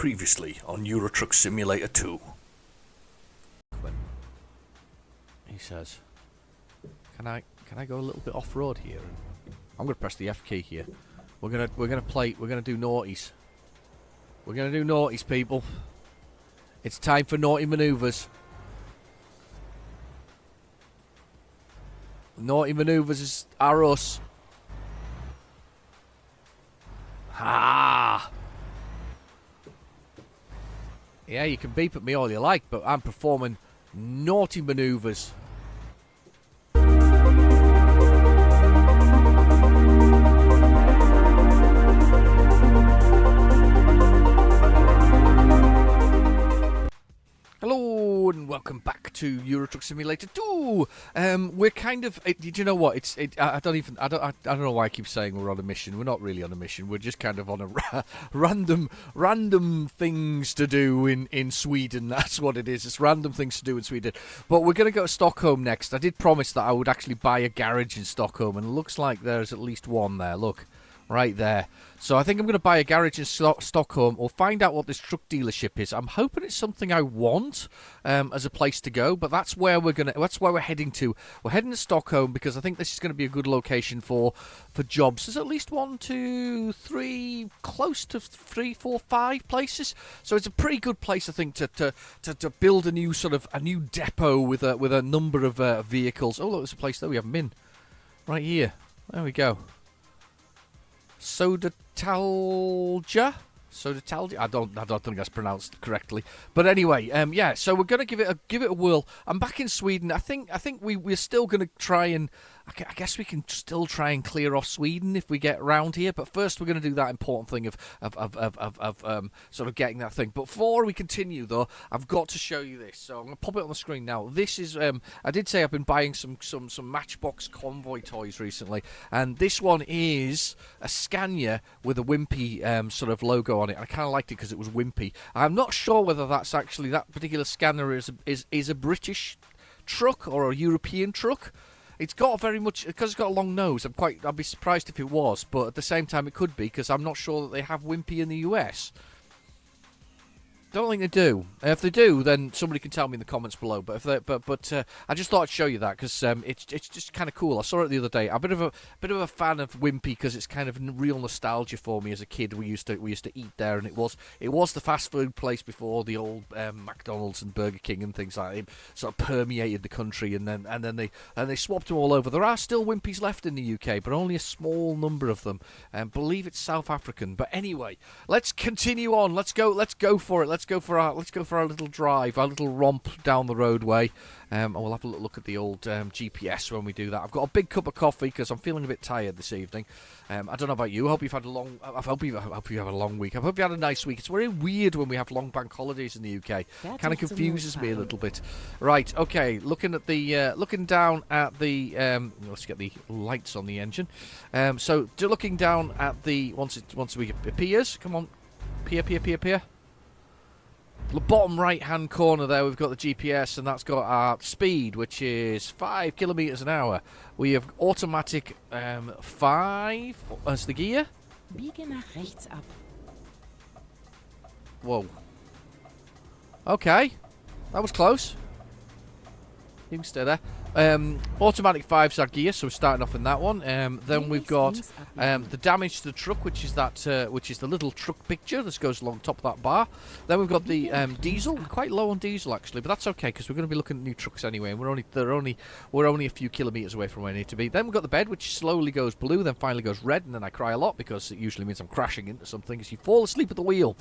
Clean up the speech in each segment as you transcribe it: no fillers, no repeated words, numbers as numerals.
Previously on Euro Truck Simulator 2. He says, "Can I go a little bit off road here?" I'm gonna press the F key here. We're gonna do naughties. We're gonna do naughties, people. It's time for naughty manoeuvres. Naughty manoeuvres are us. Ha! Yeah, you can beep at me all you like, but I'm performing naughty manoeuvres. Hello and welcome back to Euro Truck Simulator 2. We're kind of. Did you know what? I don't know why I keep saying we're on a mission. We're not really on a mission. We're just kind of on a random things to do in Sweden. That's what it is. It's random things to do in Sweden. But we're gonna go to Stockholm next. I did promise that I would actually buy a garage in Stockholm, and it looks like there's at least one there. Look. Right there. So I think I'm going to buy a garage in Stockholm or find out what this truck dealership is. I'm hoping it's something I want as a place to go, but that's where we're heading to. We're heading to Stockholm because I think this is going to be a good location for jobs. There's at least 1, 2, 3, close to 3, 4, 5 places. So it's a pretty good place, I think, to build a new depot with a number of vehicles. Oh, look, there's a place there we haven't been. Right here. There we go. Sodatalja? I don't think that's pronounced correctly. But anyway, yeah. So we're gonna give it a whirl. I'm back in Sweden. I think we're still gonna try and. I guess we can still try and clear off Sweden if we get around here. But first, we're going to do that important thing of sort of getting that thing. But before we continue, though, I've got to show you this. So I'm going to pop it on the screen now. This is I did say I've been buying some Matchbox convoy toys recently, and this one is a Scania with a Wimpy sort of logo on it. I kind of liked it because it was Wimpy. I'm not sure whether that's actually that particular Scania is a British truck or a European truck. It's got because it's got a long nose. I'd be surprised if it was, but at the same time it could be because I'm not sure that they have Wimpy in the US. Don't think they do. If they do, then somebody can tell me in the comments below. But I just thought I'd show you that because it's just kind of cool. I saw it the other day. I'm a bit of a fan of Wimpy because it's kind of real nostalgia for me as a kid. We used to eat there, and it was the fast food place before the old McDonald's and Burger King and things like that. It sort of permeated the country, and then they swapped them all over. There are still Wimpys left in the UK, but only a small number of them. Believe it's South African. But anyway, let's continue on. Let's go for it. Let's go for our little drive, our little romp down the roadway. We'll have a look at the old GPS when we do that. I've got a big cup of coffee because I'm feeling a bit tired this evening. I don't know about you. I hope you've had a long. I hope you have a long week. I hope you had a nice week. It's very weird when we have long bank holidays in the UK. Kind of confuses me a little bit. Right. Okay. Looking down at the. Let's get the lights on the engine. So looking down at the once we appears. Come on, appear. The bottom right-hand corner there, we've got the GPS, and that's got our speed, which is 5 kilometers an hour. We have automatic 5 as the gear. Biege nach rechts ab. Whoa. Okay, that was close. You can stay there. Automatic 5's our gear, so we're starting off in that one. Then we've got the damage to the truck, which is the little truck picture that goes along top of that bar. Then we've got the diesel, quite low on diesel actually, but that's okay because we're going to be looking at new trucks anyway, and we're only a few kilometers away from where we need to be. Then we've got the bed, which slowly goes blue, then finally goes red, and then I cry a lot because it usually means I'm crashing into something as you fall asleep at the wheel.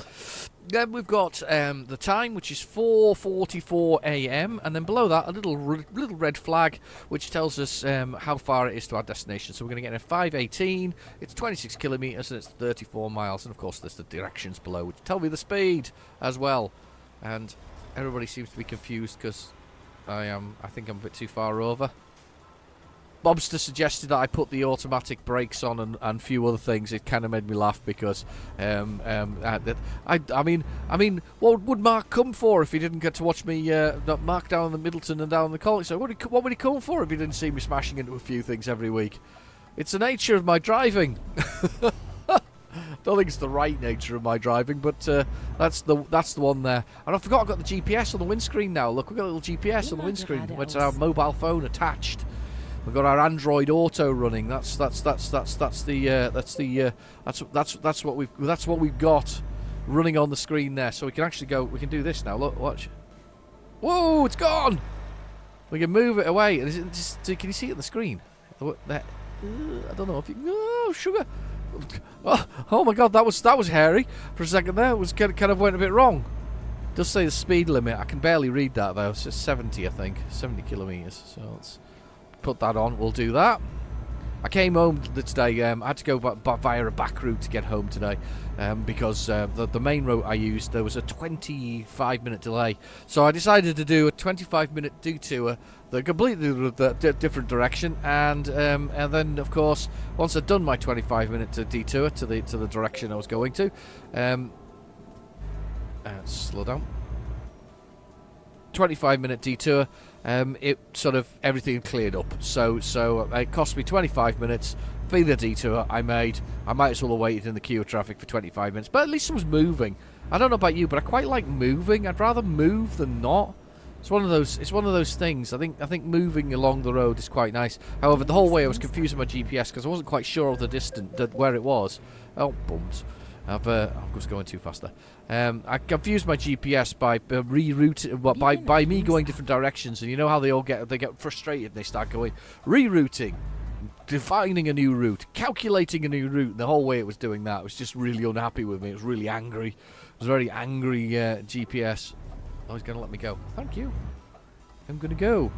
Then we've got the time, which is 4:44 a.m., and then below that a little red flag, which tells us how far it is to our destination. So we're going to get in 5:18. It's 26 kilometers and it's 34 miles. And of course, there's the directions below, which tell me the speed as well. And everybody seems to be confused because I think I'm a bit too far over. Bobster suggested that I put the automatic brakes on and a few other things. It kind of made me laugh because, I mean, what would Mark come for if he didn't get to watch me Mark down the Middleton and down the College? So what would he come for if he didn't see me smashing into a few things every week? It's the nature of my driving. Don't think it's the right nature of my driving, but that's the one there. And I forgot I've got the GPS on the windscreen now. Look, we've got a little GPS on the windscreen. It's our mobile phone attached. We've got our Android Auto running. That's what we've got running on the screen there. So we can actually go. We can do this now. Look, watch. Whoa, it's gone. We can move it away. And is it just, can you see it on the screen? There. I don't know if you. Oh, sugar. Oh my God, that was hairy for a second there. It was kind of went a bit wrong. It does say the speed limit. I can barely read that though. It's just 70, I think, 70 kilometers. So let's put that on. We'll do that. I came home today. I had to go via a back route to get home today because the main route I used, there was a 25-minute delay. So I decided to do a 25-minute detour, the completely different direction, and then of course once I'd done my 25-minute detour to the direction I was going to, slow down. 25-minute detour. It sort of everything cleared up. So it cost me 25 minutes for the detour I made. I might as well have waited in the queue of traffic for 25 minutes, but at least I was moving. I don't know about you, but I quite like moving. I'd rather move than not. It's one of those things. I think moving along the road is quite nice. However, the whole way I was confusing my GPS because I wasn't quite sure of the distance, where it was. Oh, bums. I was going too fast there. I confused my GPS by rerouting, by me going different directions, and you know how they get frustrated and they start going rerouting, defining a new route, calculating a new route. And the whole way it was doing that, it was just really unhappy with me. It was really angry. It was a very angry GPS. Oh, he's going to let me go. Thank you. I'm going to go.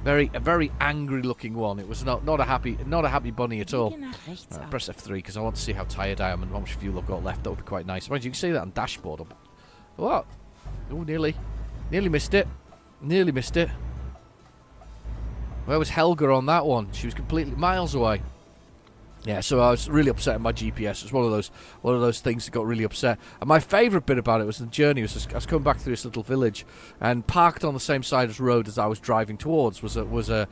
A very angry looking one. It was not a happy bunny at all. Press F3 because I want to see how tired I am and how much fuel I've got left. That would be quite nice. Mind you, can see that on dashboard. What? Oh, nearly missed it. Nearly missed it. Where was Helga on that one? She was completely miles away. Yeah, so I was really upset at my GPS. It was one of those things that got really upset. And my favourite bit about it was the journey. I was coming back through this little village, and parked on the same side as the road as I was driving towards was a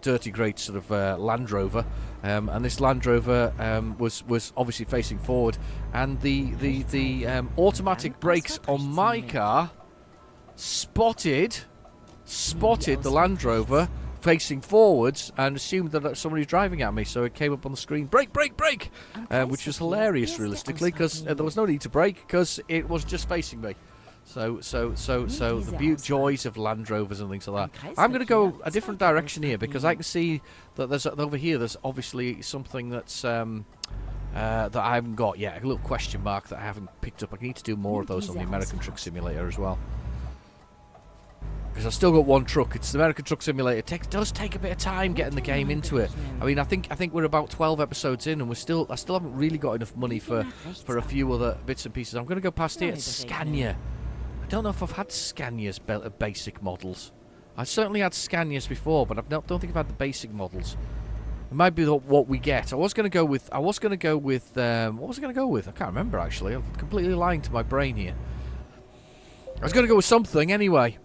dirty great sort of Land Rover, and this Land Rover was obviously facing forward, and the automatic brakes on my car spotted the Land Rover facing forwards and assumed that somebody was driving at me, so it came up on the screen, brake, which was hilarious realistically because there was no need to brake because it was just facing me. So the joys of Land Rovers and things like that. I'm going to go a different direction here because I can see that over here there's obviously something that's that I haven't got yet, a little question mark that I haven't picked up. I need to do more of those on the American Truck Simulator as well. Because I've still got one truck. It's the American Truck Simulator. It does take a bit of time getting the game into it. I mean, I think we're about 12 episodes in, and I still haven't really got enough money for a few other bits and pieces. I'm going to go past here. It's Scania. I don't know if I've had Scania's basic models. I certainly had Scanias before, but I don't think I've had the basic models. It might be what we get. What was I going to go with? I can't remember actually. I'm completely lying to my brain here. I was going to go with something anyway.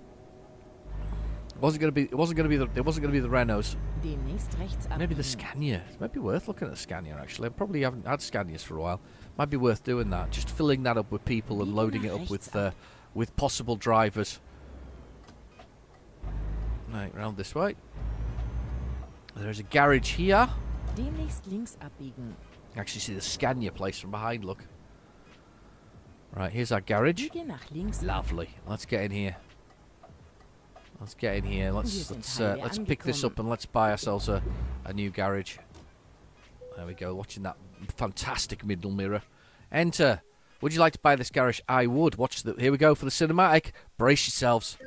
It wasn't going to be the Renaults. Maybe the Scania. It might be worth looking at the Scania actually. I probably haven't had Scanias for a while. Might be worth doing that. Just filling that up with people and loading it up with possible drivers. Right, round this way. There's a garage here. Actually see the Scania place from behind, look. Right, here's our garage. Lovely. Let's get in here. Let's pick this up and let's buy ourselves a new garage. There we go, watching that fantastic middle mirror. Enter. Would you like to buy this garage? I would. Here we go for the cinematic. Brace yourselves.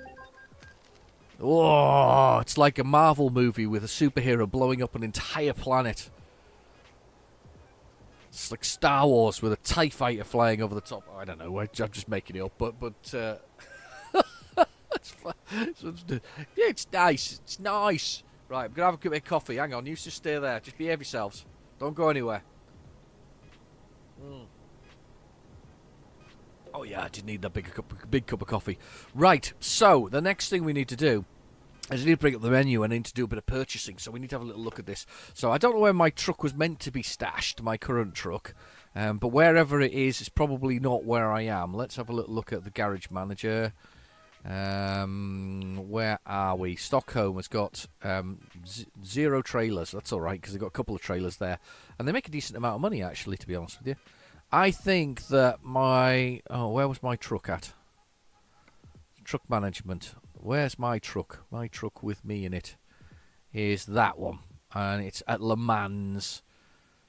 Oh, it's like a Marvel movie with a superhero blowing up an entire planet. It's like Star Wars with a TIE fighter flying over the top. I don't know, I'm just making it up, but yeah, it's nice. It's nice. Right, I'm going to have a bit of coffee. Hang on, you just stay there. Just behave yourselves. Don't go anywhere. Oh, yeah, I did need that big cup of coffee. Right, so the next thing we need to do I just need to bring up the menu and I need to do a bit of purchasing, so we need to have a little look at this. So I don't know where my truck was meant to be stashed, my current truck, but wherever it is, it's probably not where I am. Let's have a little look at the garage manager. Where are we? Stockholm has got 0 trailers. That's all right, because they've got a couple of trailers there. And they make a decent amount of money, actually, to be honest with you. I think that my... Oh, where was my truck at? Truck management. Where's my truck? My truck with me in it is that one. And it's at Le Mans.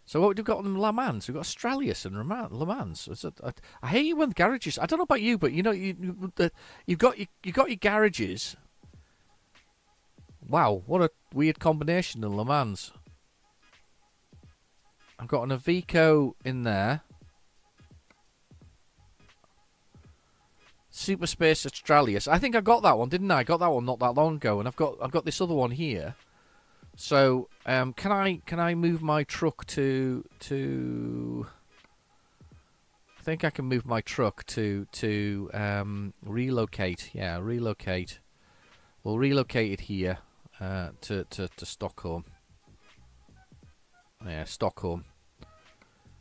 So what we've got in Le Mans? We've got Australis and Le Mans. I hate you when the garages... I don't know about you, but you know, you've got your garages. Wow, what a weird combination in Le Mans. I've got an Iveco in there. Super Space Australis. I think I got that one, didn't I? I got that one not that long ago, and I've got this other one here. So, can I move my truck to? I think I can move my truck to relocate. Yeah, relocate. We'll relocate it here to Stockholm. Yeah, Stockholm.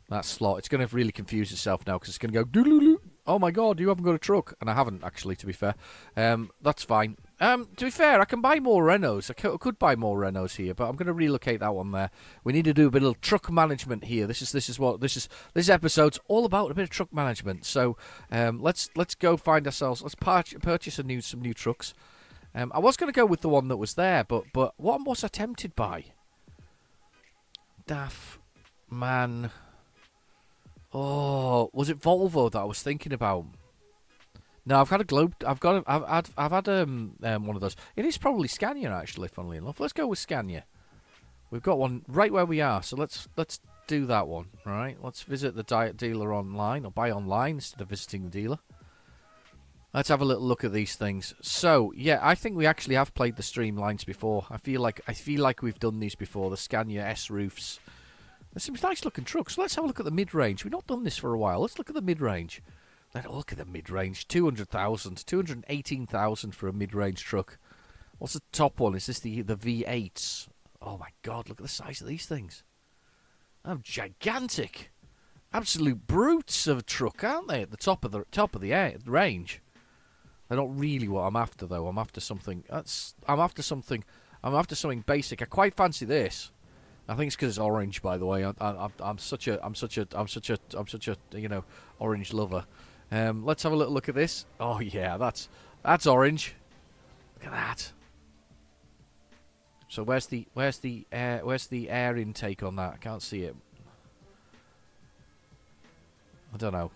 That slot. It's going to really confuse itself now because it's going to go doodle. Oh my god, you haven't got a truck. And I haven't, actually, to be fair. That's fine. To be fair, I can buy more Renaults. I could buy more Renaults here, but I'm going to relocate that one there. We need to do a bit of truck management here. This episode's all about a bit of truck management. So let's go find ourselves. Let's purchase some new trucks. I was going to go with the one that was there, but what was I tempted by? Daft man. Oh, was it Volvo that I was thinking about? No, I've had a Globe. I've had one of those. It is probably Scania, actually. Funnily enough, let's go with Scania. We've got one right where we are, so let's do that one. All right, let's visit the dealer online or buy online instead of visiting the dealer. Let's have a little look at these things. So yeah, I think we actually have played the Streamlines before. I feel like we've done these before. The Scania S roofs. There's some nice looking trucks. Let's have a look at the mid-range. We've not done this for a while. Let's look at the mid-range. Let's look at the mid-range. 200,000. 218,000 for a mid-range truck. What's the top one? Is this the V8s? Oh my god, look at the size of these things. They're gigantic. Absolute brutes of a truck, aren't they? At the top of the range. They're not really what I'm after, though. I'm after something basic. I quite fancy this. I think it's because it's orange, by the way. I'm such a orange lover. Let's have a little look at this. Oh yeah, that's orange. Look at that. So where's the air intake on that? I can't see it. I don't know.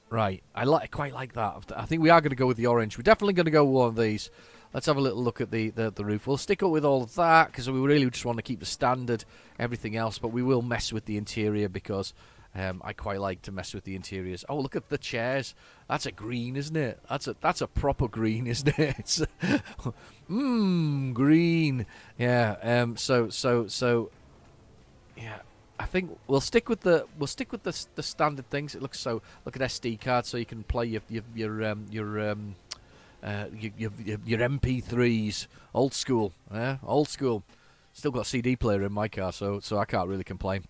Right, I quite like that. I think we are going to go with the orange. We're definitely going to go with one of these. Let's have a little look at the roof. We'll stick up with all of that because we really just want to keep the standard, everything else. But we will mess with the interior because I quite like to mess with the interiors. Oh, look at the chairs. That's a green, isn't it? That's a proper green, isn't it? It's green. Yeah. So. Yeah. I think we'll stick with the standard things. It looks so. Look at SD card, so you can play your MP3s, old school, old school. Still got a CD player in my car, so I can't really complain.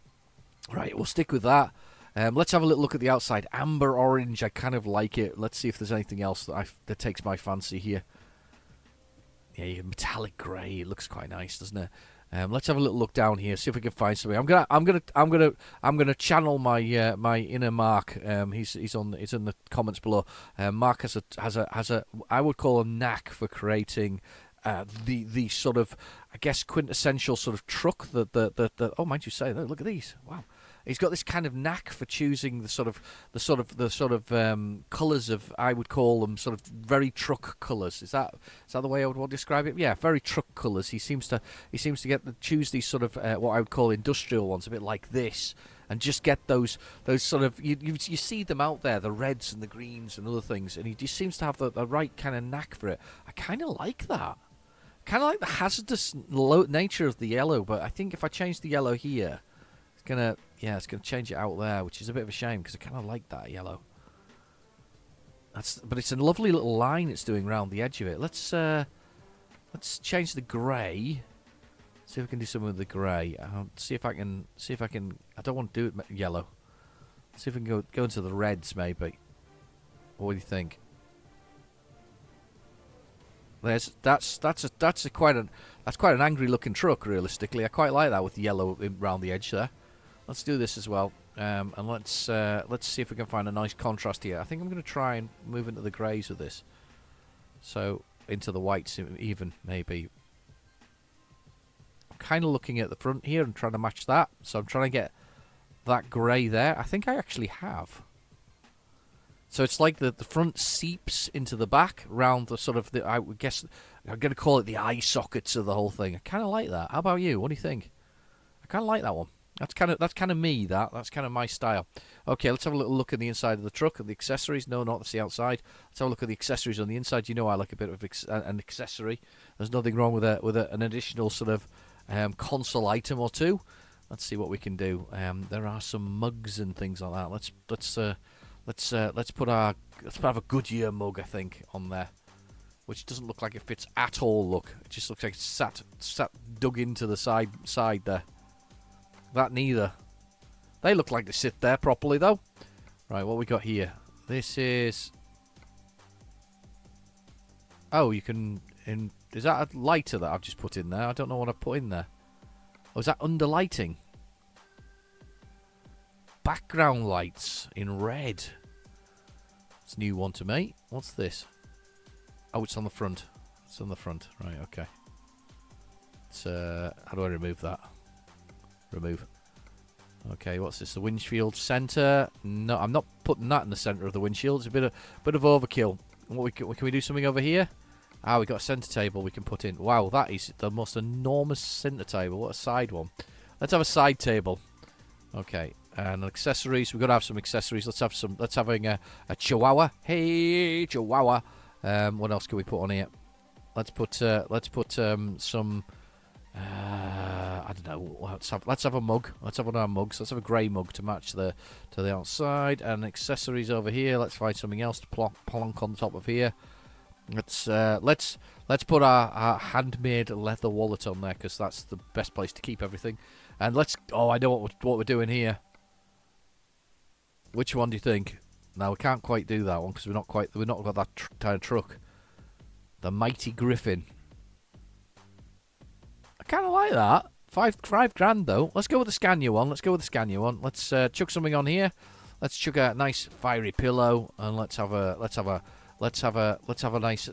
Right, we'll stick with that. Let's have a little look at the outside. Amber orange, I kind of like it. Let's see if there's anything else that takes my fancy here. Yeah, metallic grey. It looks quite nice, doesn't it? Let's have a little look down here, see if we can find something. I'm gonna channel my my inner Mark. He's in the comments below. Mark has a I would call a knack for creating the sort of, I guess, quintessential sort of truck that oh, mind you say, look at these. Wow. He's got this kind of knack for choosing the sort of colours of, I would call them sort of very truck colours. Is that the way I would want to describe it? Yeah, very truck colours. He seems to choose these sort of what I would call industrial ones, a bit like this, and just get those sort of you see them out there, the reds and the greens and other things, and he just seems to have the right kind of knack for it. I kind of like that. Kind of like the hazardous nature of the yellow, but I think if I change the yellow here, it's gonna change it out there, which is a bit of a shame because I kind of like that yellow. But it's a lovely little line it's doing around the edge of it. Let's Let's change the grey. See if we can do something with the grey. See if I can. I don't want to do it yellow. See if we can go into the reds maybe. What do you think? That's quite an angry looking truck. Realistically, I quite like that with the yellow around the edge there. Let's do this as well, and let's see if we can find a nice contrast here. I think I'm going to try and move into the greys with this, so into the whites even maybe. I'm kind of looking at the front here and trying to match that, so I'm trying to get that grey there. I think I actually have. So it's like the front seeps into the back round the sort of the, I would guess I'm going to call it the eye sockets of the whole thing. I kind of like that. How about you? What do you think? I kind of like that one. That's kind of me. That's kind of my style. Okay, let's have a little look at the inside of the truck and the accessories. No, not the outside. Let's have a look at the accessories on the inside. You know, I like a bit of an accessory. There's nothing wrong with an additional sort of console item or two. Let's see what we can do. There are some mugs and things like that. Let's have a Goodyear mug, I think, on there, which doesn't look like it fits at all. Look, it just looks like it's sat dug into the side there. That neither. They look like they sit there properly though. Right, what we got here? This is. Oh, you can. Is that a lighter that I've just put in there? I don't know what I've put in there. Oh, is that under lighting? Background lights in red. It's a new one to me. What's this? Oh, it's on the front. It's on the front. Right, okay. It's, how do I remove that? Remove. Okay, what's this? The windshield center. No, I'm not putting that in the center of the windshield. It's a bit of overkill. Can we do something over here? Ah, we got a center table we can put in. Wow, that is the most enormous center table. What a side one. Let's have a side table. Okay, and accessories. We've got to have some accessories. Let's have a Chihuahua. Hey, Chihuahua. What else can we put on here? Let's put some. I don't know. Let's have a mug. Let's have one of our mugs. Let's have a grey mug to match to the outside, and accessories over here. Let's find something else to plonk on top of here. Let's put our handmade leather wallet on there, because that's the best place to keep everything. And I know what we're doing here. Which one do you think? Now we can't quite do that one because we've not got that kind of truck. The Mighty Griffin. I kind of like that. Five grand though. Let's go with the Scania one. Let's chuck something on here. Let's chuck a nice fiery pillow, and let's have a nice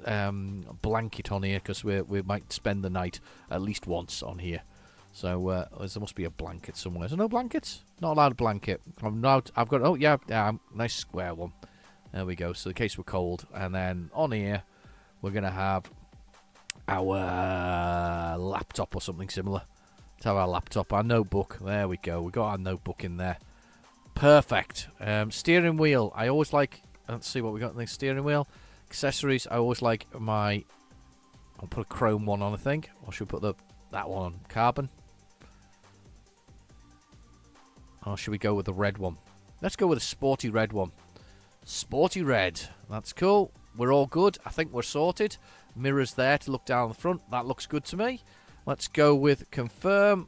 blanket on here, because we might spend the night at least once on here. So there must be a blanket somewhere. Is there no blankets? Not allowed a blanket. I've got. Oh yeah, nice square one. There we go. So in case we're cold, and then on here we're gonna have our laptop or something similar. Let's have our laptop, our notebook. There we go. We got our notebook in there. Perfect. Steering wheel. I always like. Let's see what we got in the steering wheel. Accessories. I always like my. I'll put a chrome one on, I think. Or should we put that one on? Carbon. Or should we go with the red one? Let's go with a sporty red one. Sporty red. That's cool. We're all good. I think we're sorted. Mirrors there to look down the front. That looks good to me. Let's go with confirm.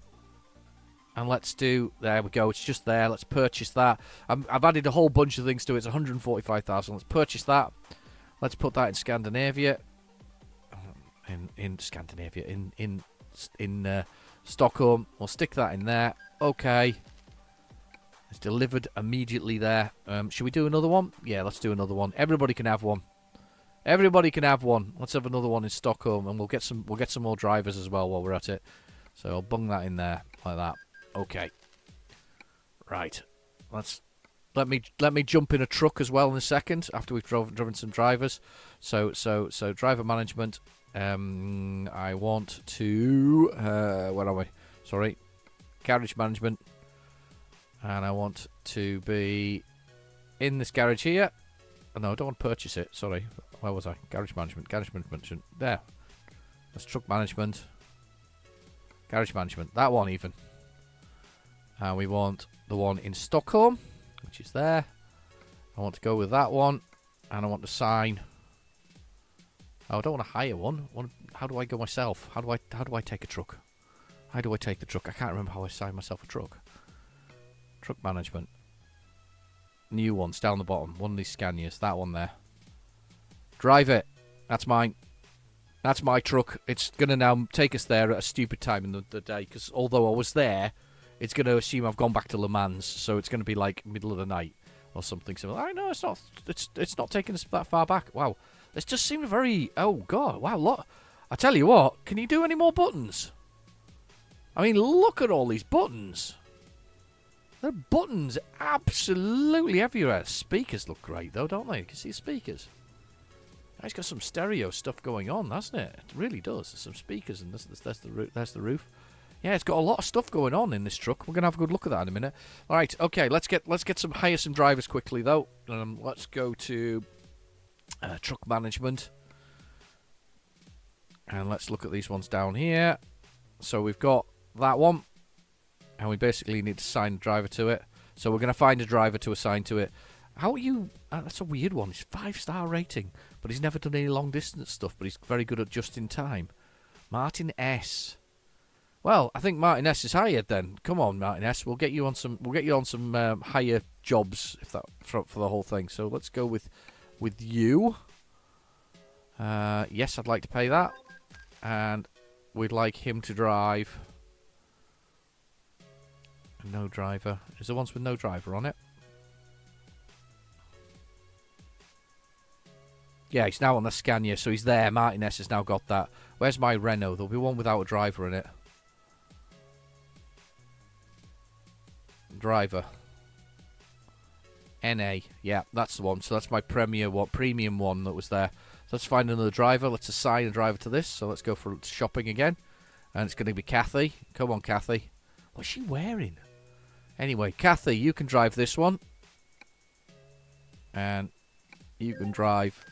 And let's do... There we go. It's just there. Let's purchase that. I've added a whole bunch of things to it. It's 145,000. Let's purchase that. Let's put that in Scandinavia. In Scandinavia. In Stockholm. We'll stick that in there. Okay. It's delivered immediately there. Should we do another one? Yeah, let's do another one. Everybody can have one. Everybody can have one. Let's have another one in Stockholm, and we'll get some more drivers as well while we're at it. So I'll bung that in there like that. Okay. Right. Let me jump in a truck as well in a second after we've driven some drivers. So driver management. I want to where are we? Sorry. Garage management. And I want to be in this garage here. Oh, no, I don't want to purchase it. Sorry. Where was I? Garage management. There. That's truck management. Garage management. That one even. And we want the one in Stockholm, which is there. I want to go with that one. And I want to sign. Oh, I don't want to hire one. How do I go myself? How do I take a truck? How do I take the truck? I can't remember how I assign myself a truck. Truck management. New ones down the bottom. One of these Scanias. That one there. Drive it. That's mine. That's my truck. It's going to now take us there at a stupid time in the day, because although I was there, it's going to assume I've gone back to Le Mans, so it's going to be like middle of the night or something similar. I know it's not. It's not taking us that far back. Wow, this just seemed very. Oh god, wow, lot. I tell you what, can you do any more buttons? I mean, look at all these buttons. The buttons absolutely everywhere. Speakers look great though, don't they? You can see speakers. It's got some stereo stuff going on, hasn't it? It really does. There's some speakers, and there's the roof. Yeah, it's got a lot of stuff going on in this truck. We're gonna have a good look at that in a minute. All right, okay. Let's hire some drivers quickly though. Let's go to truck management, and let's look at these ones down here. So we've got that one, and we basically need to assign a driver to it. So we're gonna find a driver to assign to it. How are you? That's a weird one. He's 5-star rating, but he's never done any long distance stuff. But he's very good at just in time. Martin S. Well, I think Martin S is hired then. Come on, Martin S. We'll get you on some. We'll get you on some higher jobs if that for the whole thing. So let's go with you. Yes, I'd like to pay that, and we'd like him to drive. No driver. Is there ones with no driver on it? Yeah, he's now on the Scania, so he's there. Martin S has now got that. Where's my Renault? There'll be one without a driver in it. Driver. NA. Yeah, that's the one. So that's my premium one that was there. So let's find another driver. Let's assign a driver to this. So let's go for shopping again. And it's going to be Kathy. Come on, Kathy. What's she wearing? Anyway, Kathy, you can drive this one. And you can drive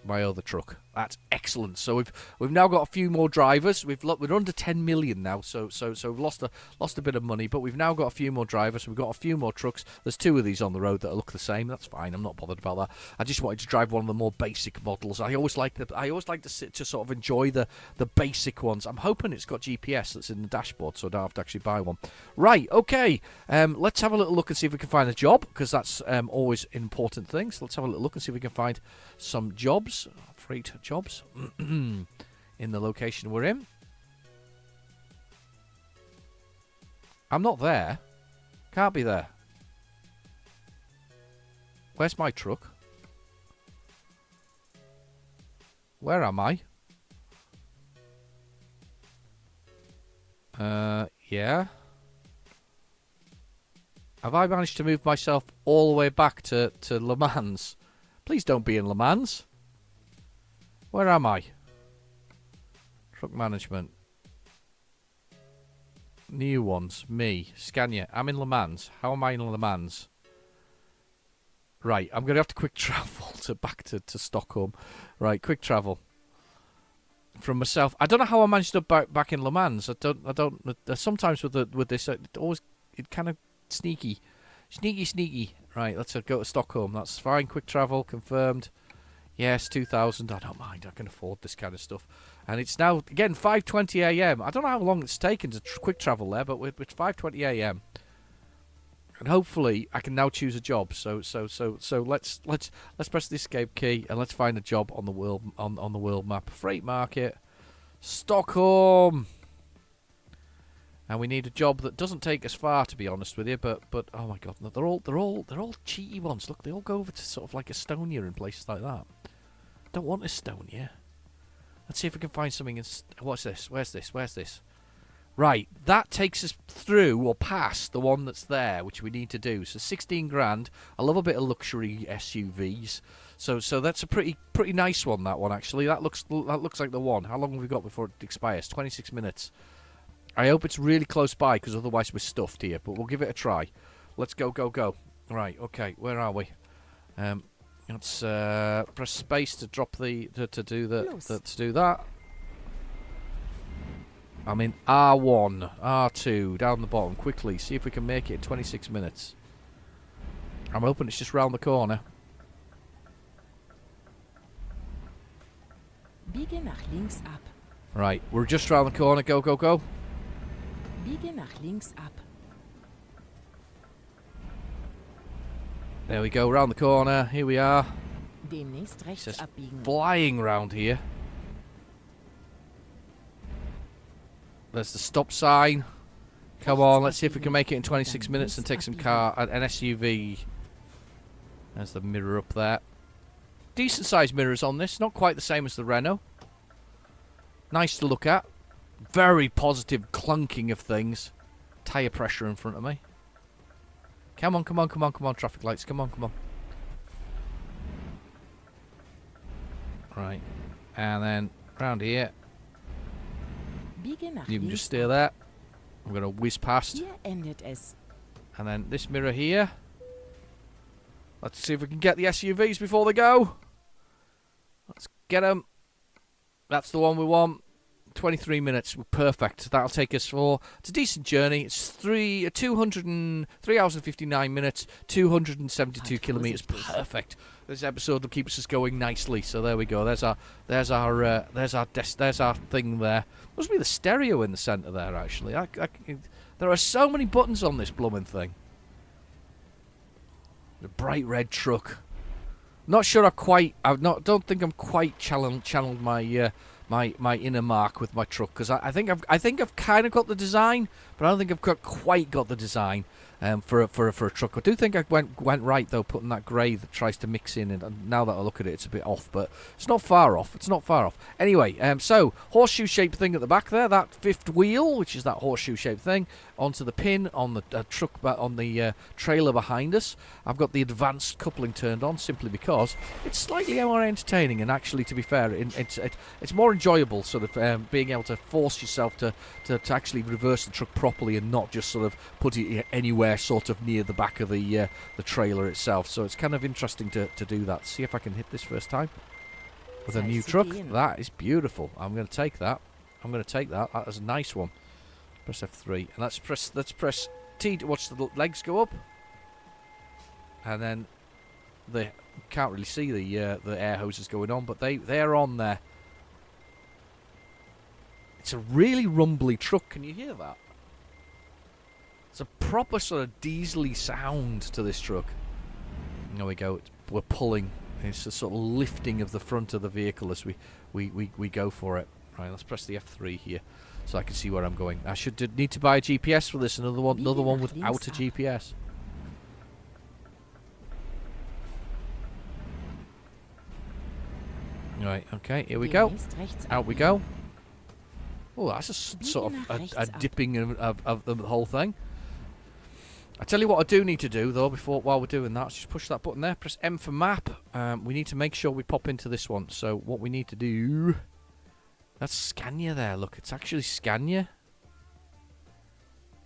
my other truck. That's excellent. So we've now got a few more drivers. We're under 10 million now, so we've lost a bit of money, but we've now got a few more drivers. We've got a few more trucks. There's 2 of these on the road that look the same. That's fine. I'm not bothered about that. I just wanted to drive one of the more basic models. I always like to sit to sort of enjoy the basic ones. I'm hoping it's got GPS that's in the dashboard, so I don't have to actually buy one. Right. Okay. Let's have a little look and see if we can find a job, because that's always an important thing. So let's have a little look and see if we can find some jobs. Freight jobs in the location we're in. I'm not there. Can't be there. Where's my truck? Where am I? Yeah. Have I managed to move myself all the way back to Le Mans? Please don't be in Le Mans. Where am I? Truck management. New ones. Me. Scania. I'm in Le Mans. How am I in Le Mans? Right. I'm going to have to quick travel back to Stockholm. Right. Quick travel. From myself. I don't know how I managed to back in Le Mans. I don't. Sometimes with this, it kind of sneaky. Right. Let's go to Stockholm. That's fine. Quick travel. Confirmed. Yes, 2,000. I don't mind. I can afford this kind of stuff. And it's now, again, 5:20 a.m. I don't know how long it's taken to quick travel there, but it's 5:20 a.m. And hopefully I can now choose a job. So let's press the escape key and let's find a job on the world on the world map. Freight market, Stockholm. And we need a job that doesn't take us far, to be honest with you. But oh my god, they're all cheaty ones. Look, they all go over to sort of like Estonia and places like that. Don't want Estonia. Let's see if we can find something in... What's this? Where's this? Right, that takes us through or past the one that's there, which we need to do. So 16 grand. I love a bit of luxury SUVs. So that's a pretty nice one, that one, actually. That looks like the one. How long have we got before it expires? 26 minutes. I hope it's really close by, because otherwise we're stuffed here. But we'll give it a try. Let's go. Right, okay, where are we? Let's press space to drop to do that. I'm in R1, R2, down the bottom, quickly. See if we can make it in 26 minutes. I'm hoping it's just round the corner. Biegen Biege nach links ab. Right, we're just around the corner. Go, go, go. Biege nach links ab. There we go, round the corner. Here we are. Demnächst rechts Just abbiegen. flying round here. There's the stop sign. Come on, let's see if we can make it in 26 minutes and take some an SUV. There's the mirror up there. Decent sized mirrors on this, not quite the same as the Renault. Nice to look at. Very positive clunking of things. Tyre pressure in front of me. Come on, come on, come on, come on, traffic lights, come on, come on. Right, and then round here. Biege nach You can links just steer ab. there. I'm going to whiz past. Hier endet es. And then this mirror here. Let's see if we can get the SUVs before they go. Let's get them. That's the one we want. 23 minutes. Perfect. That'll take us for... It's a decent journey. It's 3 hours and 59 minutes. 272 kilometres. Perfect. This episode will keep us going nicely. So there we go. There's our thing there. Must be the stereo in the centre there, actually. There are so many buttons on this blooming thing. The bright red truck. Not sure don't think I'm quite channeled my my inner mark with my truck, because I think I've kind of got the design, but I don't think I've quite got the design for a truck. I do think I went right though, putting that grey that tries to mix in, and now that I look at it, it's a bit off, but it's not far off. It's not far off. Anyway, so horseshoe shaped thing at the back there, that fifth wheel, which is that horseshoe shaped thing, onto the pin on the truck, on the trailer behind us. I've got the advanced coupling turned on simply because it's slightly more entertaining, and actually, to be fair, it's more enjoyable, sort of being able to force yourself to actually reverse the truck properly and not just sort of put it anywhere sort of near the back of the trailer itself. So it's kind of interesting to do that. See if I can hit this first time with a new truck. That is beautiful. I'm going to take that. That is a nice one. Press F3 and let's press T to watch the legs go up, and then can't really see the air hoses going on, but they're on there. It's a really rumbly truck. Can you hear that? It's a proper sort of diesely sound to this truck. There we go. We're pulling. It's a sort of lifting of the front of the vehicle as we go for it. Right, let's press the F3 here so I can see where I'm going. I need to buy a GPS for this. Another one without a GPS. Right, okay, here we go. Out we go. Oh, that's a sort of a dipping of the whole thing. I tell you what I do need to do, though, while we're doing that, just push that button there, press M for map. We need to make sure we pop into this one. So what we need to do... That's Scania there, look. It's actually Scania.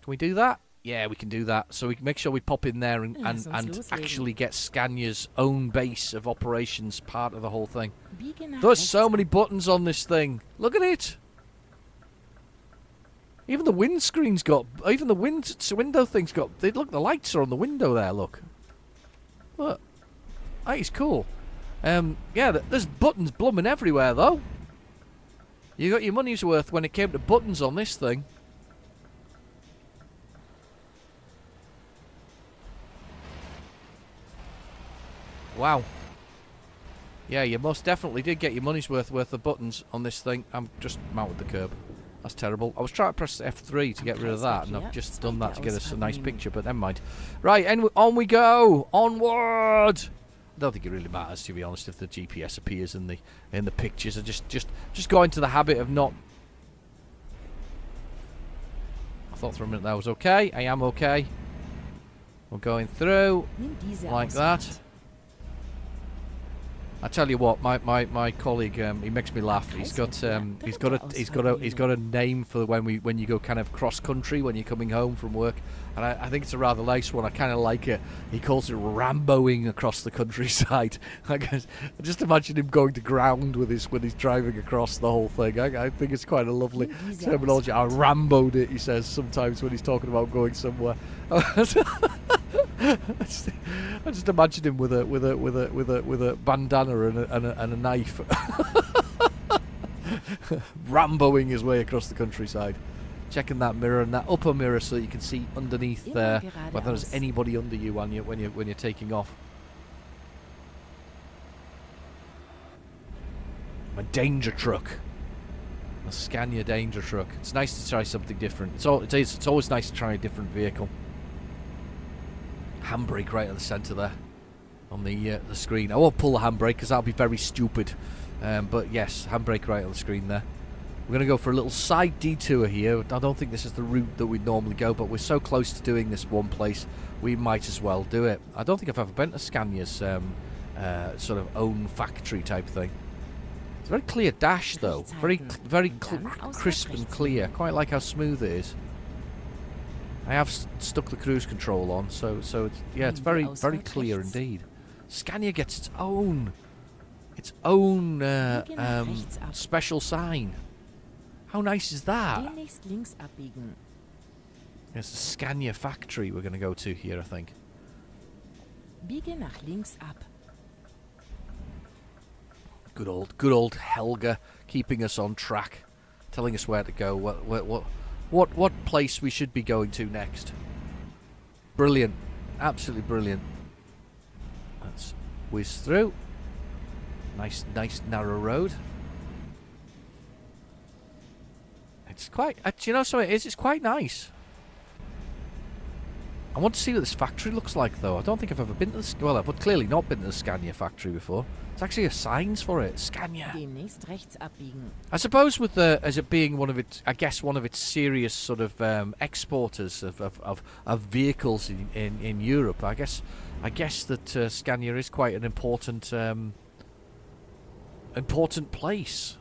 Can we do that? Yeah, we can do that. So we can make sure we pop in there and actually get Scania's own base of operations part of the whole thing. There's so many buttons on this thing. Look at it. Even the windscreen's got... Even the window thing's got... Look, the lights are on the window there, look. Look. That is cool. Yeah, there's buttons blooming everywhere, though. You got your money's worth when it came to buttons on this thing. Wow. Yeah, you most definitely did get your money's worth of buttons on this thing. I'm just mounted the curb. That's terrible. I was trying to press F3 to get rid of that, and I've just done that to get us a nice picture, but never mind. Right, and on we go! Onward! I don't think it really matters, to be honest, if the GPS appears in the pictures. I just go into the habit of not... I thought for a minute that was okay. I am okay. We're going through like that. I tell you what, my colleague, he makes me laugh. He's got a name for when you go kind of cross country when you're coming home from work, and I think it's a rather nice one. I kind of like it. He calls it Ramboing across the countryside. I just imagine him going to ground when he's driving across the whole thing. I think it's quite a lovely terminology. I Ramboed it, he says sometimes when he's talking about going somewhere. I just imagine him with a bandana and a knife. Ramboing his way across the countryside. Checking that mirror and that upper mirror so you can see underneath there whether there's anybody under you when you're taking off. A danger truck. A Scania danger truck. It's nice to try something different. It's always nice to try a different vehicle. Handbrake right at the centre there on the screen. I won't pull the handbrake because that'll be very stupid. But yes, handbrake right on the screen there. We're going to go for a little side detour here. I don't think this is the route that we'd normally go, but we're so close to doing this one place, we might as well do it. I don't think I've ever been to Scania's sort of own factory type thing. It's a very clear dash though, very crisp and clear. Quite like how smooth it is. I have stuck the cruise control on, so it's, yeah, it's very clear indeed. Scania gets its own special sign. How nice is that? Demnächst links abbiegen. It's the Scania factory we're going to go to here, I think. Biege nach links ab. Good old Helga keeping us on track, telling us where to go, what place we should be going to next. Brilliant, absolutely brilliant. Let's whiz through. Nice narrow road. It's quite, do you know so it is? It's quite nice. I want to see what this factory looks like though. I don't think I've ever been to this, well, I've clearly not been to the Scania factory before. There's actually a signs for it, Scania. Demnächst rechts abbiegen. I suppose with as it being one of its, I guess one of its serious sort of exporters of vehicles in Europe, I guess that Scania is quite an important place.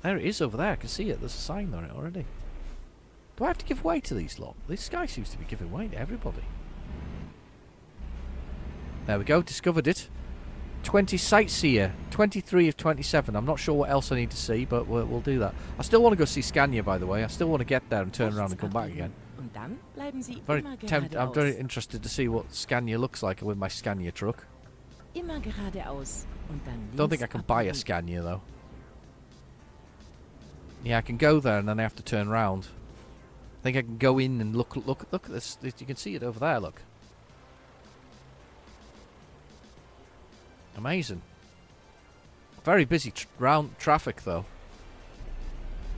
There it is over there. I can see it. There's a sign on it already. Do I have to give way to these lot? This guy seems to be giving way to everybody. There we go. Discovered it. 20 sites here. 23 of 27. I'm not sure what else I need to see, but we'll do that. I still want to go see Scania, by the way. I still want to get there and turn around and come back again. Und dann bleiben Sie Very immer tempted. I'm very geradeaus. interested to see what Scania looks like with my Scania truck. Immer geradeaus. Und dann links Don't think I can buy a abbiegen. Scania though. Yeah, I can go there and then I have to turn round. I think I can go in and look at this. You can see it over there, look. Amazing. Very busy round traffic though.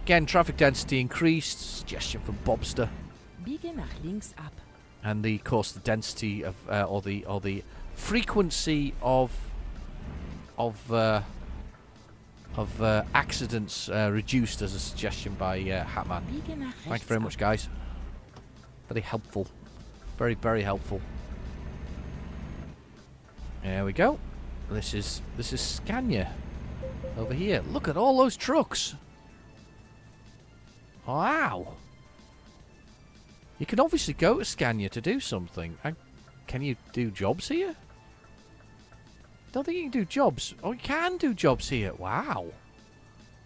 Again, traffic density increased. Suggestion from Bobster. Biege nach links ab. And of course the density of or the frequency of accidents reduced as a suggestion by Hatman. Biege nach rechts Thank you very much, guys. Very helpful. Very, very helpful. There we go. This is Scania over here. Look at all those trucks. Wow. You can obviously go to Scania to do something. Can you do jobs here? Don't think you can do jobs. Oh, you can do jobs here. Wow.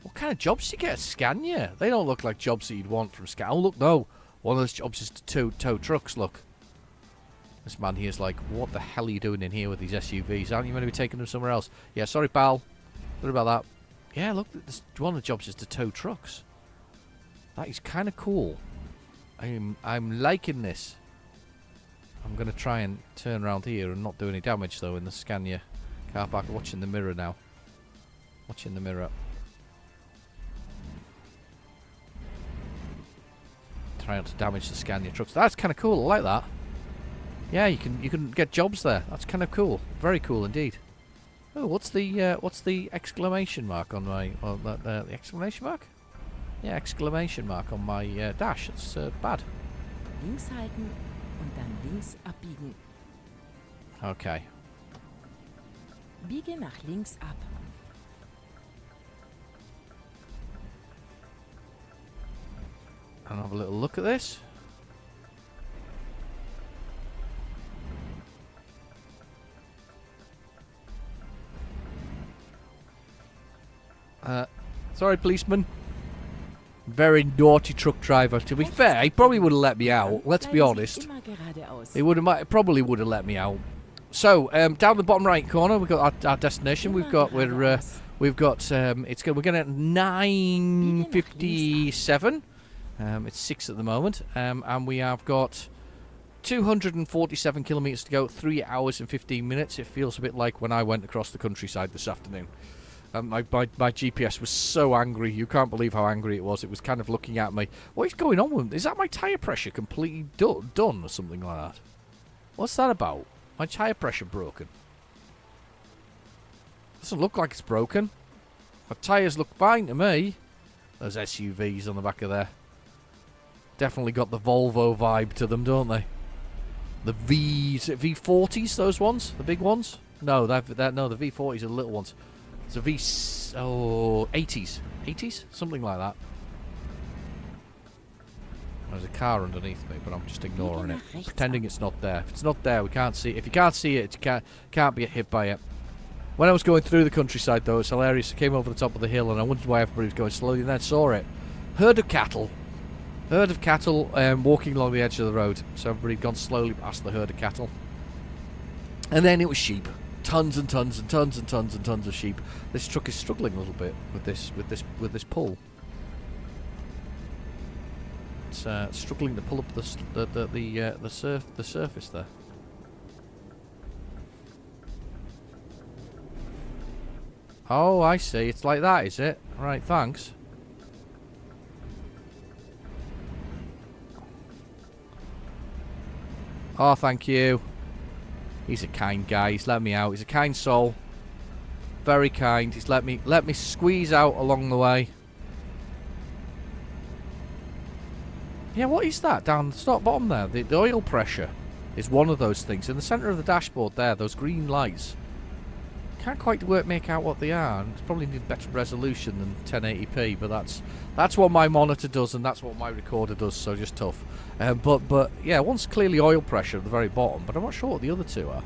What kind of jobs do you get at Scania? They don't look like jobs that you'd want from Scania. Oh, look, no. One of those jobs is to tow trucks, look. This man here's like, what the hell are you doing in here with these SUVs? Aren't you going to be taking them somewhere else? Yeah, sorry, pal. Sorry about that. Yeah, look, one of the jobs is to tow trucks. That is kind of cool. I'm liking this. I'm going to try and turn around here and not do any damage, though, in the Scania car park. Watching the mirror now. Watching the mirror. Trying not to damage the Scania trucks. That's kind of cool. I like that. Yeah, you can get jobs there. That's kind of cool. Very cool indeed. Oh, what's the exclamation mark on my the exclamation mark? Yeah, exclamation mark on my dash. It's bad. Links halten und dann links abbiegen. Okay. Biege nach links ab. And have a little look at this. Sorry, policeman. Very naughty truck driver. To be fair, he probably would have let me out. Let's be Bleiben Sie honest. immer geradeaus. He probably would have let me out. So down the bottom right corner, we've got our destination. We're going at 9:57. It's 6 at the moment, and we have got 247 kilometres to go. 3 hours and 15 minutes. It feels a bit like when I went across the countryside this afternoon. My GPS was so angry. You can't believe how angry it was. It was kind of looking at me. What is going on with? Is that my tyre pressure completely done or something like that? What's that about? My tyre pressure broken. Doesn't look like it's broken. My tyres look fine to me. Those SUVs on the back of there. Definitely got the Volvo vibe to them, don't they? The V40s, those ones? The big ones? No, no, the V40s are the little ones. It's a 80s. 80s? Something like that. There's a car underneath me, but I'm just ignoring it. Pretending it's not there. If it's not there, we can't see it. If you can't see it, you can't be hit by it. When I was going through the countryside, though, it's hilarious. I came over the top of the hill, and I wondered why everybody was going slowly, and then I saw it. Herd of cattle walking along the edge of the road. So everybody had gone slowly past the herd of cattle. And then it was sheep. Tons and tons and tons and tons and tons of sheep. This truck is struggling a little bit with this pull. It's struggling to pull up the surface there. Oh, I see. It's like that, is it? Right, thanks. Oh, thank you. He's a kind guy. He's let me out. He's a kind soul. Very kind. He's let me squeeze out along the way. Yeah, what is that down the top bottom there? The oil pressure is one of those things. In the centre of the dashboard there, those green lights. Can't quite make out what they are. It's probably need better resolution than 1080p, but that's what my monitor does, and that's what my recorder does. So just tough. But yeah, one's clearly oil pressure at the very bottom, but I'm not sure what the other two are.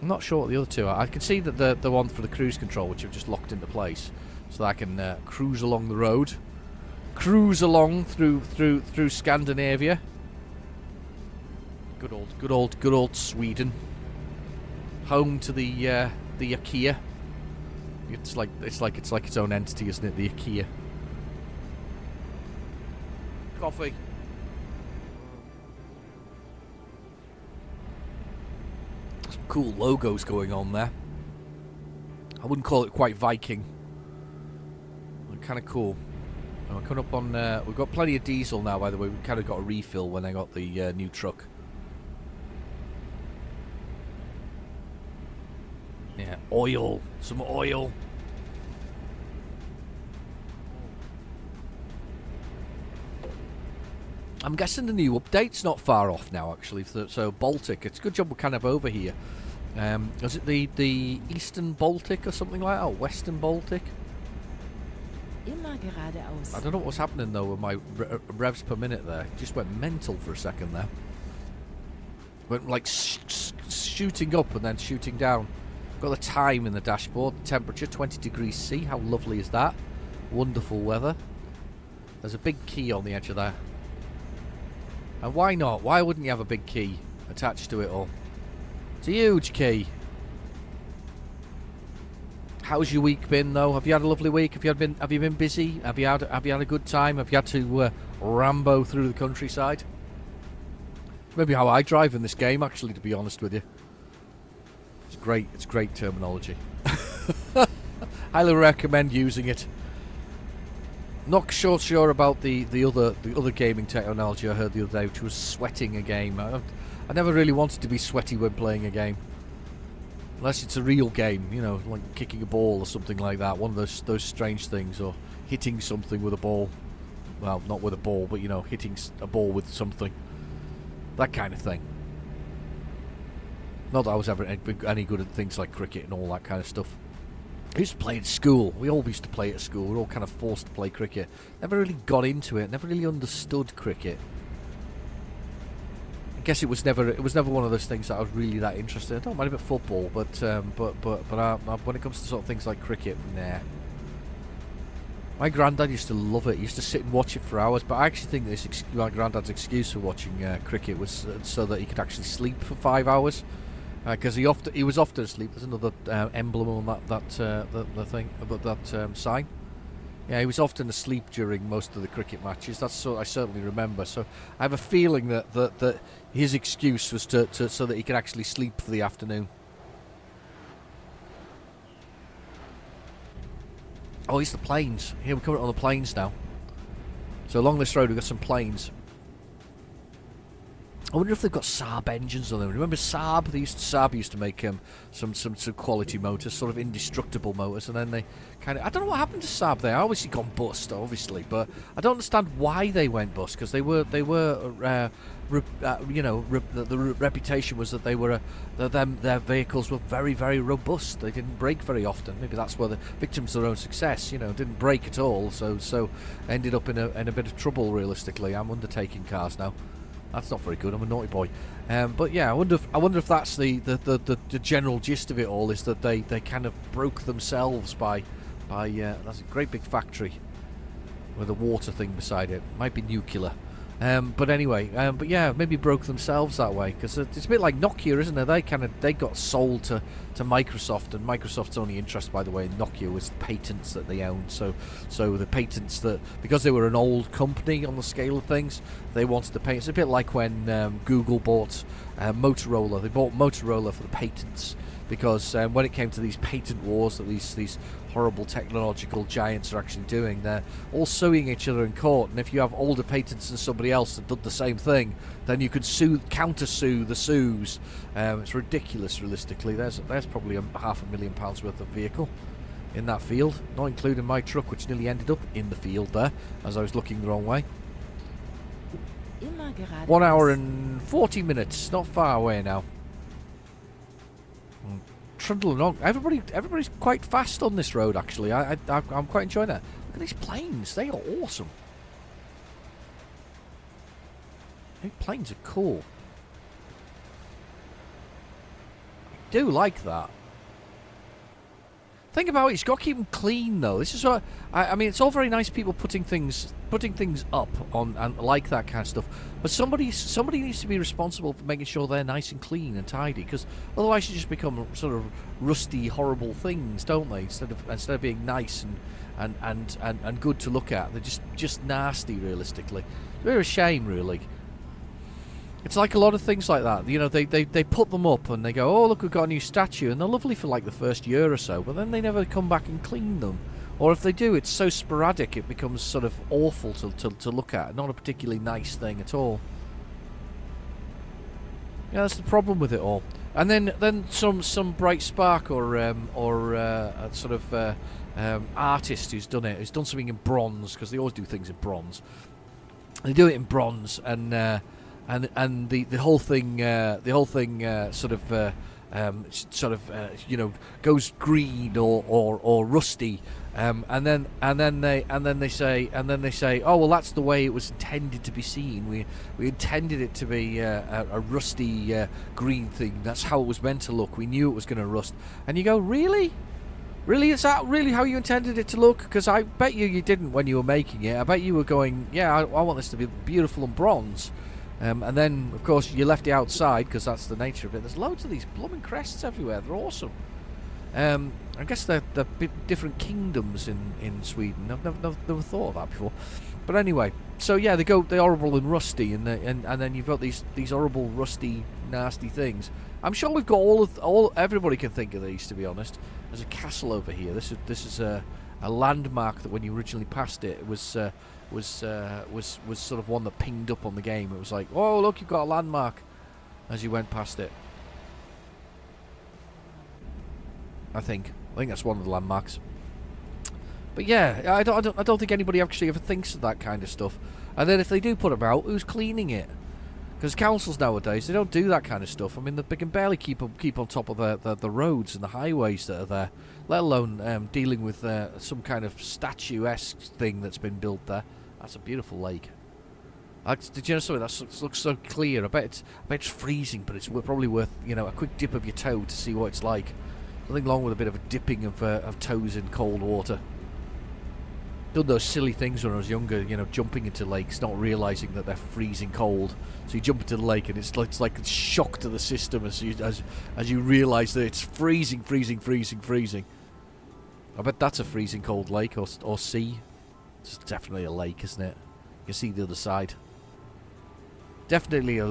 I'm not sure what the other two are. I can see that the one for the cruise control, which I've just locked into place, so that I can cruise along the road, cruise along through Scandinavia. Good old Sweden. Home to the IKEA. It's like its own entity, isn't it? The IKEA. Coffee. Some cool logos going on there. I wouldn't call it quite Viking. Kind of cool. We're coming up on. We've got plenty of diesel now, by the way. We kind of got a refill when I got the new truck. Yeah, oil. Some oil. I'm guessing the new update's not far off now, actually. So Baltic, it's a good job we're kind of over here. Was it the Eastern Baltic or something like that? Or Western Baltic? Immer geradeaus. I don't know what was happening, though, with my revs per minute there. It just went mental for a second there. Went like shooting up and then shooting down. Got the time in the dashboard, temperature 20 degrees C. How lovely is that? Wonderful weather. There's a big key on the edge of there. And why not? Why wouldn't you have a big key attached to it all? It's a huge key. How's your week been, though? Have you had a lovely week? Have you been busy? Have you had a good time? Have you had to Rambo through the countryside? It's maybe how I drive in this game, actually, to be honest with you. It's great terminology. Highly recommend using it. Not sure about the other gaming terminology I heard the other day, which was sweating a game. I never really wanted to be sweaty when playing a game, unless it's a real game, you know, like kicking a ball or something like that. One of those strange things, or hitting something with a ball. Well, not with a ball, but you know, hitting a ball with something. That kind of thing. Not that I was ever any good at things like cricket and all that kind of stuff. I used to play at school. We all used to play at school. We were all kind of forced to play cricket. Never really got into it. Never really understood cricket. I guess it was never one of those things that I was really that interested in. I don't mind a bit of football, but when it comes to sort of things like cricket, nah. My granddad used to love it. He used to sit and watch it for hours. But I actually think my granddad's excuse for watching cricket was so that he could actually sleep for 5 hours. Because he was often asleep. There's another emblem on that sign. Yeah, he was often asleep during most of the cricket matches. That's what I certainly remember. So I have a feeling that his excuse was so that he could actually sleep for the afternoon. Oh, it's the planes. Here we're coming on the planes now. So along this road we've got some planes. I wonder if they've got Saab engines on them. Remember Saab? Saab used to make some quality motors, sort of indestructible motors, and then they kind of... I don't know what happened to Saab. They obviously gone bust, obviously, but I don't understand why they went bust, because the reputation was that their vehicles were very, very robust. They didn't break very often. Maybe that's where the victims of their own success, didn't break at all, so ended up in a bit of trouble. Realistically, I'm undertaking cars now. That's not very good. I'm a naughty boy. But yeah, I wonder if that's the general gist of it all, is that they kind of broke themselves by that's a great big factory with a water thing beside it. Might be nuclear. But anyway, but yeah, maybe broke themselves that way, because it's a bit like Nokia, isn't it? They got sold to Microsoft, and Microsoft's only interest, by the way, in Nokia was the patents that they owned. So the patents that, because they were an old company on the scale of things, they wanted the patents. It's a bit like when Google bought Motorola. They bought Motorola for the patents, because when it came to these patent wars that these horrible technological giants are actually doing, they're all suing each other in court, and if you have older patents than somebody else that did the same thing, then you could counter-sue the sues. It's ridiculous, realistically. There's probably £500,000 worth of vehicle in that field, not including my truck, which nearly ended up in the field there as I was looking the wrong way. 1 hour and 40 minutes, not far away now. Trundling on. Everybody's quite fast on this road, actually. I'm quite enjoying that. Look at these planes. They are awesome. These planes are cool. I do like that. Think about it, you've got to keep them clean, though. This is what I mean. It's all very nice, people putting things up on and like that kind of stuff. But somebody needs to be responsible for making sure they're nice and clean and tidy, because otherwise you just become sort of rusty, horrible things, don't they? Instead of being nice and good to look at, they're just nasty. Realistically, it's a bit of a shame, really. It's like a lot of things like that. They put them up and they go, oh, look, we've got a new statue. And they're lovely for like the first year or so, but then they never come back and clean them. Or if they do, it's so sporadic it becomes sort of awful to look at. Not a particularly nice thing at all. Yeah, that's the problem with it all. And then some bright spark or a sort of artist who's done it, who's done something in bronze, because they always do things in bronze. They do it in bronze, and the whole thing goes green or rusty, and then they say, oh well, that's the way it was intended to be seen. We intended it to be a rusty green thing. That's how it was meant to look. We knew it was going to rust. And you go, really? Really, is that really how you intended it to look? Because I bet you didn't when you were making it. I bet you were going, yeah, I want this to be beautiful and bronze. And then, of course, you left it outside because that's the nature of it. There's loads of these blooming crests everywhere. They're awesome. I guess they're different kingdoms in Sweden. I've never thought of that before. But anyway, so yeah, they're horrible and rusty, and then you've got these horrible, rusty, nasty things. I'm sure we've got everybody can think of these, to be honest. There's a castle over here. This is a landmark that when you originally passed it, was sort of one that pinged up on the game. It was like, oh look, you've got a landmark as you went past it. I think that's one of the landmarks. But yeah, I don't think anybody actually ever thinks of that kind of stuff. And then if they do put them out, who's cleaning it? Because councils nowadays, they don't do that kind of stuff. I mean, they can barely keep on top of the roads and the highways that are there, let alone dealing with some kind of statuesque thing that's been built there. That's a beautiful lake. Did you know something? That looks so clear. I bet it's freezing, but it's probably worth a quick dip of your toe to see what it's like. Nothing wrong with a bit of a dipping of toes in cold water. done those silly things when I was younger, you know, jumping into lakes, not realising that they're freezing cold. So you jump into the lake and it's like a shock to the system as you realise that it's freezing. I bet that's a freezing cold lake or sea. It's definitely a lake, isn't it? You can see the other side. Definitely a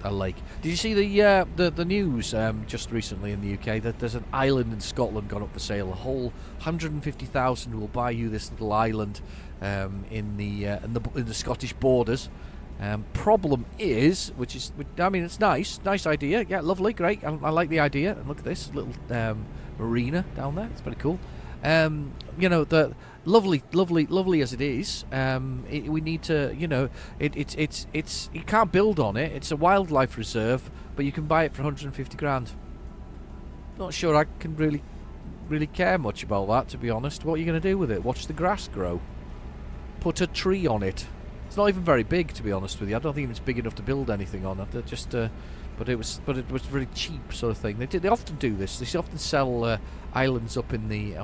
lake. Did you see the news just recently in the UK that there's an island in Scotland gone up for sale? A whole 150,000 will buy you this little island in the Scottish borders. Problem is, I mean, it's nice idea. Yeah, lovely, great. I like the idea. And look at this little marina down there. It's pretty cool. You know, the lovely as it is, we need to, you know, it's you can't build on it. It's a wildlife reserve, but you can buy it for 150 grand. Not sure I can really care much about that, to be honest. What are you going to do with it? Watch the grass grow? Put a tree on it? It's not even very big, to be honest with you. I don't think it's big enough to build anything on it. They're just, but it was really cheap sort of thing. They often do this. They often sell islands up in the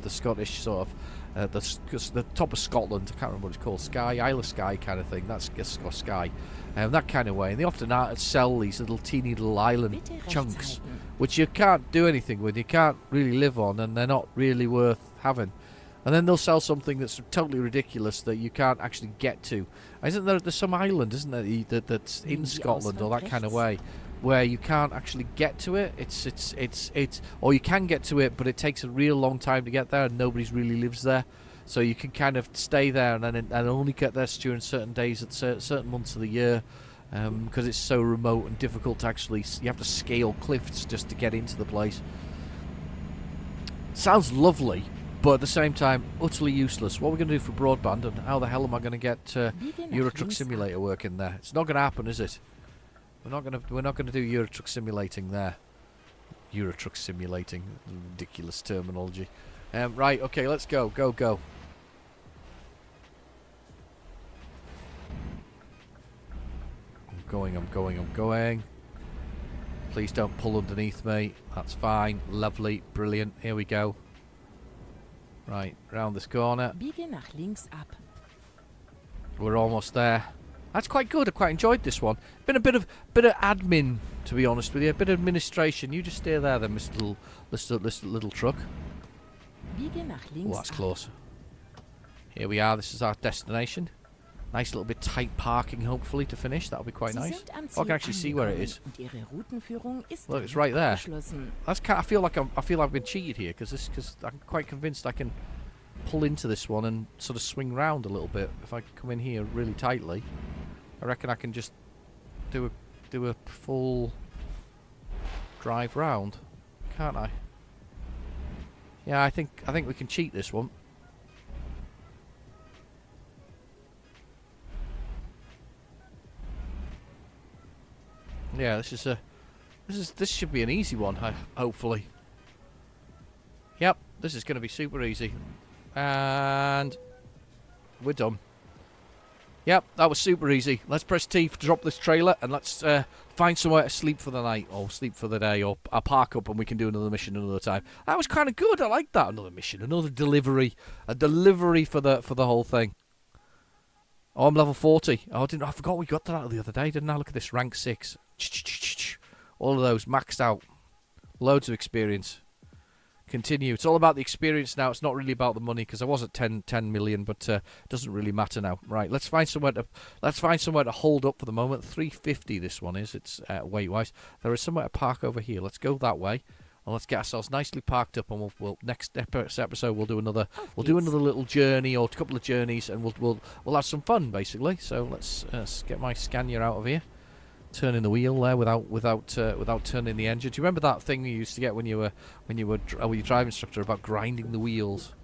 Scottish sort of the top of Scotland. I can't remember what it's called. Isle of Skye kind of thing. That's Skye, that kind of way. And they often sell these teeny little island chunks, which you can't do anything with. You can't really live on, and they're not really worth having. And then they'll sell something that's totally ridiculous that you can't actually get to. Isn't there's some island, isn't there, that's in Scotland or that kind of way, where you can't actually get to it? It's or you can get to it, but it takes a real long time to get there, and nobody's really lives there. So you can kind of stay there and only get there during certain days at certain months of the year, because it's so remote and difficult to actually. You have to scale cliffs just to get into the place. Sounds lovely. But at the same time, utterly useless. What are we going to do for broadband, and how the hell am I going to get Euro Truck Simulator working there? It's not going to happen, is it? We're not going to do Euro Truck Simulating there. Euro Truck Simulating, ridiculous terminology. Right, okay, let's go. I'm going. Please don't pull underneath me. That's fine. Lovely, brilliant. Here we go. Right, round this corner. Biege nach links ab. We're almost there. That's quite good. I quite enjoyed this one. Been a bit of admin, to be honest with you. A bit of administration. You just stay there, then, Mr. Little truck. Biege nach links. Oh, that's close. Here we are. This is our destination. Nice little bit tight parking, hopefully, to finish. That'll be quite nice. Oh, I can actually see where it is. Look, it's right there. I feel like I've been cheated here because I'm quite convinced I can pull into this one and sort of swing round a little bit. If I come in here really tightly, I reckon I can just do a full drive round, can't I? Yeah, I think we can cheat this one. Yeah, this should be an easy one, hopefully. Yep, this is going to be super easy. And we're done. Yep, that was super easy. Let's press T to drop this trailer, and let's find somewhere to sleep for the night, or sleep for the day, or I'll park up and we can do another mission another time. That was kind of good. I like that. Another mission, another delivery, a delivery for the whole thing. Oh, I'm level 40. I forgot we got that the other day, didn't I? Look at this, rank 6. All of those maxed out. Loads of experience. Continue. It's all about the experience now. It's not really about the money, because I was at 10 million, but it doesn't really matter now. Right, let's find somewhere to hold up for the moment. 350 this one is. It's weight wise. There is somewhere to park over here. Let's go that way. And let's get ourselves nicely parked up, and we'll next episode we'll do another little journey, or a couple of journeys, and we'll have some fun basically. So let's get my Scania out of here, turning the wheel there without turning the engine. Do you remember that thing you used to get when you were your driving instructor about grinding the wheels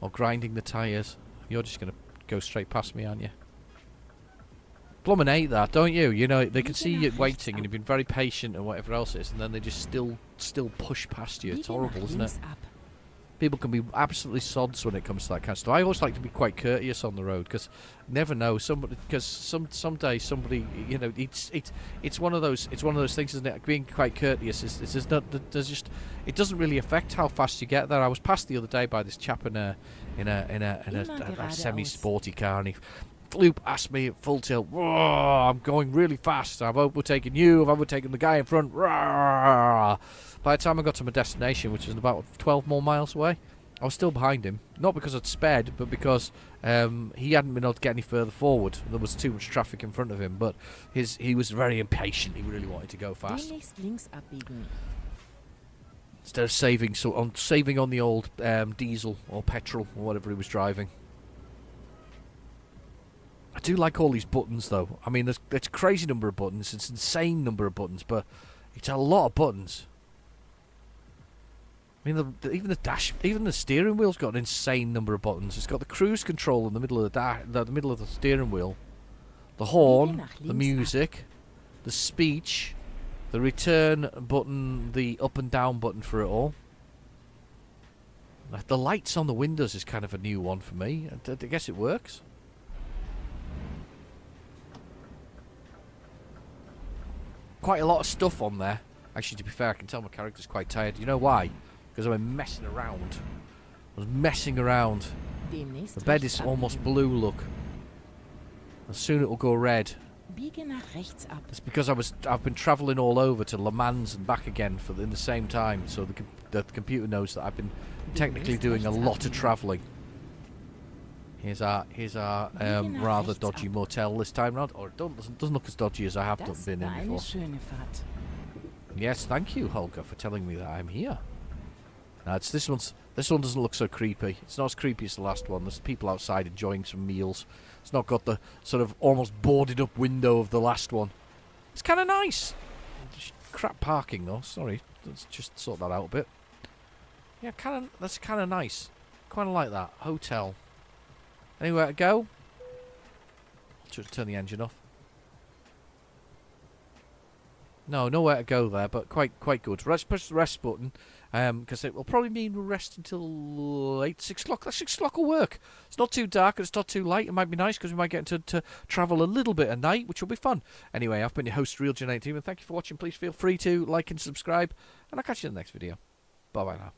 or grinding the tyres? You're just gonna go straight past me, aren't you? Blummin' hate that, don't you? You know, they can see you waiting and you've been very patient and whatever else it is, and then they just still push past you. It's horrible, isn't it? People can be absolutely sods when it comes to that kind of stuff. I always like to be quite courteous on the road because never know somebody. Because someday somebody, you know, it's one of those things, isn't it? Being quite courteous is not. There's just it doesn't really affect how fast you get there. I was passed the other day by this chap in a semi-sporty car, and he flew past me at full tilt. Roar, I'm going really fast. I've overtaken you. I've overtaken the guy in front. Roar. By the time I got to my destination, which was about 12 more miles away, I was still behind him. Not because I'd sped, but because he hadn't been able to get any further forward. There was too much traffic in front of him, but he was very impatient. He really wanted to go fast. Demnächst links abbiegen. Instead of saving on the old diesel or petrol or whatever he was driving. I do like all these buttons, though. I mean, there's a crazy number of buttons. It's an insane number of buttons, but it's a lot of buttons. I mean, even the steering wheel's got an insane number of buttons. It's got the cruise control in the middle of the middle of the steering wheel, the horn, the music, the speech, the return button, the up and down button for it all. The lights on the windows is kind of a new one for me. I guess it works. Quite a lot of stuff on there. Actually, to be fair, I can tell my character's quite tired. You know why? Because I've been messing around. I was messing around. The bed is almost blue, look. And soon it will go red. Biege nach rechts ab. It's because I've been travelling all over to Le Mans and back again in the same time. So the computer knows that I've been technically doing a lot of travelling. Here's our rather dodgy motel this time round. Or it doesn't look as dodgy as I have been in before. Yes, thank you, Holger, for telling me that I'm here. Now this one doesn't look so creepy. It's not as creepy as the last one. There's people outside enjoying some meals. It's not got the sort of almost boarded up window of the last one. It's kind of nice. Crap parking though. Sorry, let's just sort that out a bit. Yeah, that's kind of nice. Quite like that hotel. Anywhere to go? Just turn the engine off. No, nowhere to go there, but quite good. Let's push the rest button, because it will probably mean we'll rest until 6 o'clock. That 6 o'clock will work. It's not too dark and it's not too light. It might be nice because we might get to travel a little bit at night, which will be fun. Anyway, I've been your host, Real Gen 18, and thank you for watching. Please feel free to like and subscribe, and I'll catch you in the next video. Bye-bye now.